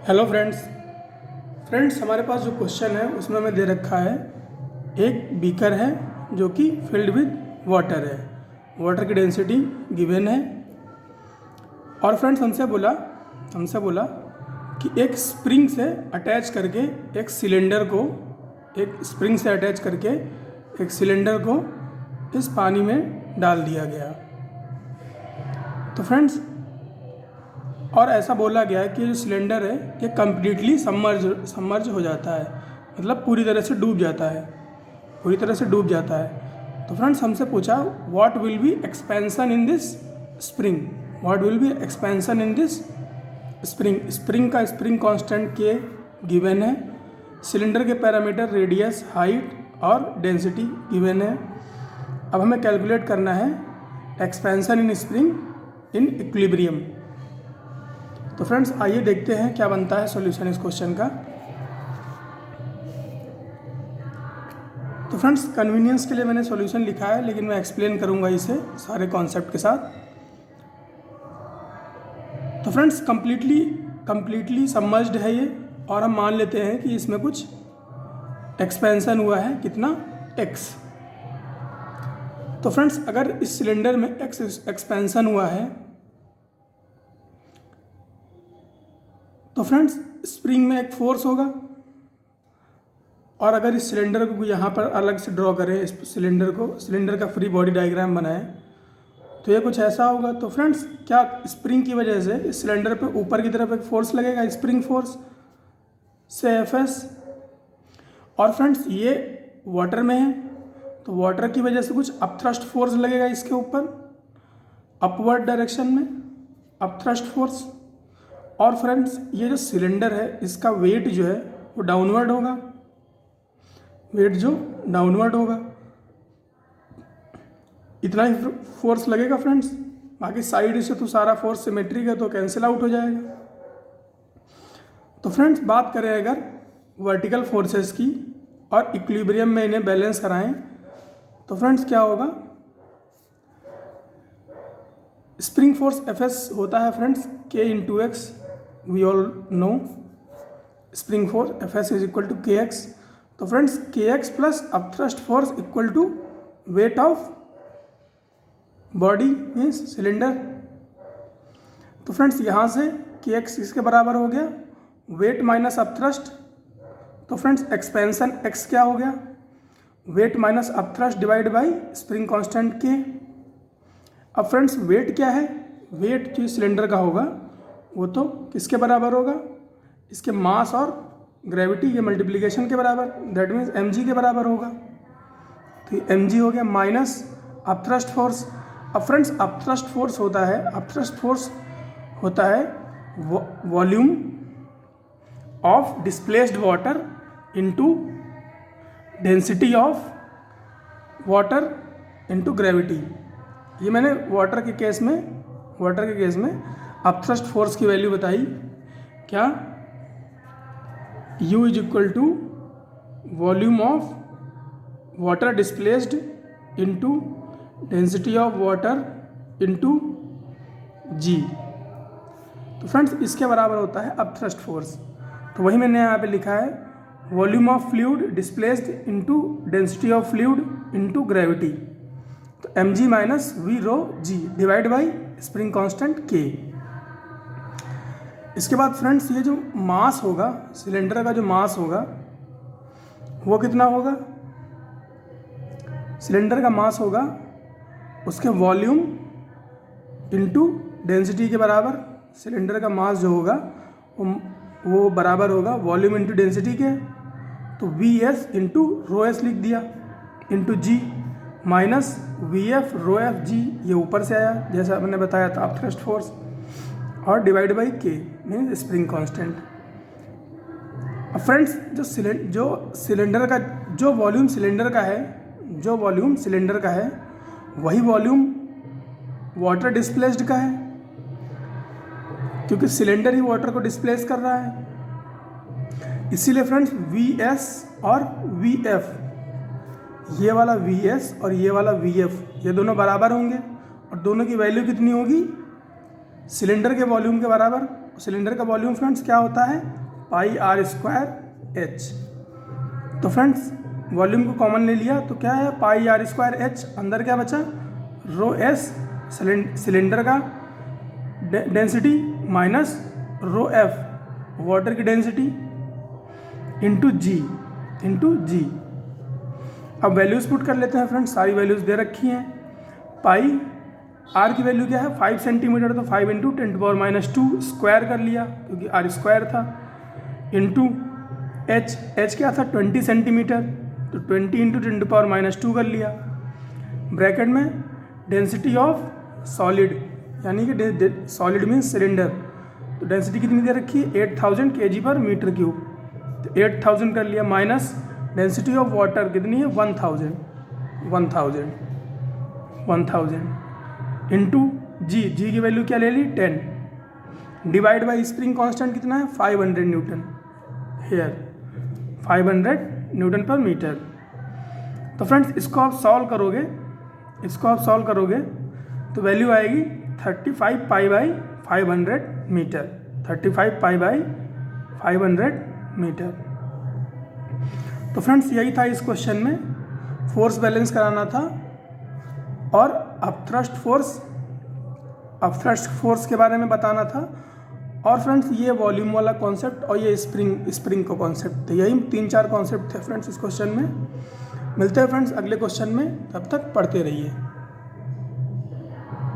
Hello friends हमारे पास जो question है उसमें हमें दे रखा है एक बीकर है जो कि फिल्ड विद वाटर है, वाटर की डेंसिटी गिवन है। और फ्रेंड्स हमसे बोला कि एक स्प्रिंग से अटैच करके एक सिलेंडर को इस पानी में डाल दिया गया। तो फ्रेंड्स और ऐसा बोला गया है कि जो सिलेंडर है ये कम्प्लीटली सबमर्ज हो जाता है, मतलब पूरी तरह से डूब जाता है। तो फ्रेंड्स हमसे पूछा what will be expansion in this spring. Spring का स्प्रिंग कांस्टेंट के गिवन है, सिलेंडर के पैरामीटर रेडियस, हाइट और डेंसिटी गिवन है। अब हमें कैलकुलेट करना है expansion in spring in equilibrium. तो फ्रेंड्स आइए देखते हैं क्या बनता है सॉल्यूशन इस क्वेश्चन का। तो फ्रेंड्स कन्वीनियंस के लिए मैंने सॉल्यूशन लिखा है, लेकिन मैं एक्सप्लेन करूंगा इसे सारे कॉन्सेप्ट के साथ। तो फ्रेंड्स कम्प्लीटली सबमर्ज्ड है ये, और हम मान लेते हैं कि इसमें कुछ एक्सपेंशन हुआ है, कितना x। तो फ्रेंड्स अगर इस सिलेंडर में x एक्सपेंशन हुआ है तो फ्रेंड्स स्प्रिंग में एक फोर्स होगा। और अगर इस सिलेंडर को यहाँ पर अलग से ड्रॉ करें, इस सिलेंडर का फ्री बॉडी डायग्राम बनाएं तो ये कुछ ऐसा होगा। तो फ्रेंड्स क्या स्प्रिंग की वजह से इस सिलेंडर पे ऊपर की तरफ एक फोर्स लगेगा, स्प्रिंग फोर्स से Fs। और फ्रेंड्स ये वाटर में है तो वाटर की वजह से कुछ अपथ्रस्ट फोर्स लगेगा इसके ऊपर, अपवर्ड डायरेक्शन में अपथ्रस्ट फोर्स। और फ्रेंड्स ये जो सिलेंडर है इसका वेट जो है वो डाउनवर्ड होगा, इतना ही फोर्स लगेगा फ्रेंड्स। बाकी साइड से तो सारा फोर्स सिमेट्रिक है तो कैंसिल आउट हो जाएगा। तो फ्रेंड्स बात करें अगर वर्टिकल फोर्सेस की और इक्विलिब्रियम में इन्हें बैलेंस कराएं तो फ्रेंड्स क्या होगा, स्प्रिंग फोर्स Fs होता है friends K into x. We all know spring force Fs is equal to kx। तो friends kx plus upthrust force equal to weight of body means cylinder. तो friends यहाँ से kx इसके बराबर हो गया, वेट माइनस अपथ्रस्ट। तो friends expansion x क्या हो गया, weight minus upthrust divide by spring constant k। अब फ्रेंड्स वेट क्या है, वेट जो सिलेंडर का होगा वो तो किसके बराबर होगा, इसके मास और ग्रेविटी के मल्टीप्लिकेशन के बराबर, दैट मीन्स mg के बराबर होगा। तो mg हो गया माइनस अपथ्रस्ट फोर्स। अब फ्रेंड्स अपथ्रस्ट फोर्स होता है volume of displaced water into density of water into gravity. ये मैंने वाटर के केस में अपथ्रस्ट फोर्स की वैल्यू बताई, क्या U is equal to volume of water displaced into density of water into G। तो फ्रेंड्स इसके बराबर होता है अपथ्रस्ट फोर्स। तो वही मैंने यहाँ पे लिखा है volume of fluid displaced into density of fluid into gravity. तो mg minus v rho g divide by spring constant k। इसके बाद फ्रेंड्स ये जो मास होगा, सिलेंडर का जो मास होगा वो कितना होगा, सिलेंडर का मास होगा उसके वॉल्यूम इनटू डेंसिटी के बराबर। सिलेंडर का मास जो होगा वो बराबर होगा वॉल्यूम इनटू डेंसिटी के। तो Vs इंटू रो एस लिख दिया इंटू जी माइनस Vf रो एफ जी, ये ऊपर से आया जैसा मैंने बताया था अपथ्रस्ट फोर्स, और divide by k means spring constant. अब फ्रेंड्स जो सिलेंडर का जो वॉल्यूम सिलेंडर का है वही वॉल्यूम वाटर डिस्प्लेस्ड का है, क्योंकि सिलेंडर ही वाटर को डिस्प्लेस कर रहा है। इसीलिए फ्रेंड्स Vs और Vf, ये वाला Vs और ये वाला Vf, ये दोनों बराबर होंगे और दोनों की वैल्यू कितनी होगी, सिलेंडर के वॉल्यूम के बराबर सिलेंडर का वॉल्यूम फ्रेंड्स क्या होता है, पाई आर स्क्वायर एच। तो फ्रेंड्स वॉल्यूम को कॉमन ले लिया तो क्या है, पाई आर स्क्वायर एच, अंदर क्या बचा, रो एस सिलेंडर का density minus rho F water की डेंसिटी इंटू जी। अब वैल्यूज पुट कर लेते हैं फ्रेंड्स, सारी वैल्यूज दे रखी हैं। पाई आर की वैल्यू क्या है 5 सेंटीमीटर, तो 5 इंटू 10⁻² स्क्वायर कर लिया क्योंकि आर स्क्वायर था, इंटू एच क्या था 20 सेंटीमीटर, तो 20 इंटू 10⁻² कर लिया, ब्रैकेट में डेंसिटी ऑफ सॉलिड, यानी कि सॉलिड मीन्स सिलेंडर, तो डेंसिटी कितनी दे रखी है 8000 kg/m³, तो 8000 कर लिया, माइनस डेंसिटी ऑफ वाटर कितनी है 1000 इंटू जी की वैल्यू क्या ले ली 10, डिवाइड बाई स्प्रिंग कांस्टेंट कितना है 500 न्यूटन, हेयर 500 Nm/m। तो फ्रेंड्स इसको आप सॉल्व करोगे तो वैल्यू आएगी 35 पाई/500 मीटर, 35 पाई/500 मीटर। तो फ्रेंड्स यही था इस क्वेश्चन में, फोर्स बैलेंस कराना था और अपथ्रस्ट फोर्स के बारे में बताना था, और फ्रेंड्स ये वॉल्यूम वाला कॉन्सेप्ट और ये स्प्रिंग का कॉन्सेप्ट थे, यही 3-4 कॉन्सेप्ट थे फ्रेंड्स इस क्वेश्चन में। मिलते हैं फ्रेंड्स अगले क्वेश्चन में, तब तक पढ़ते रहिए।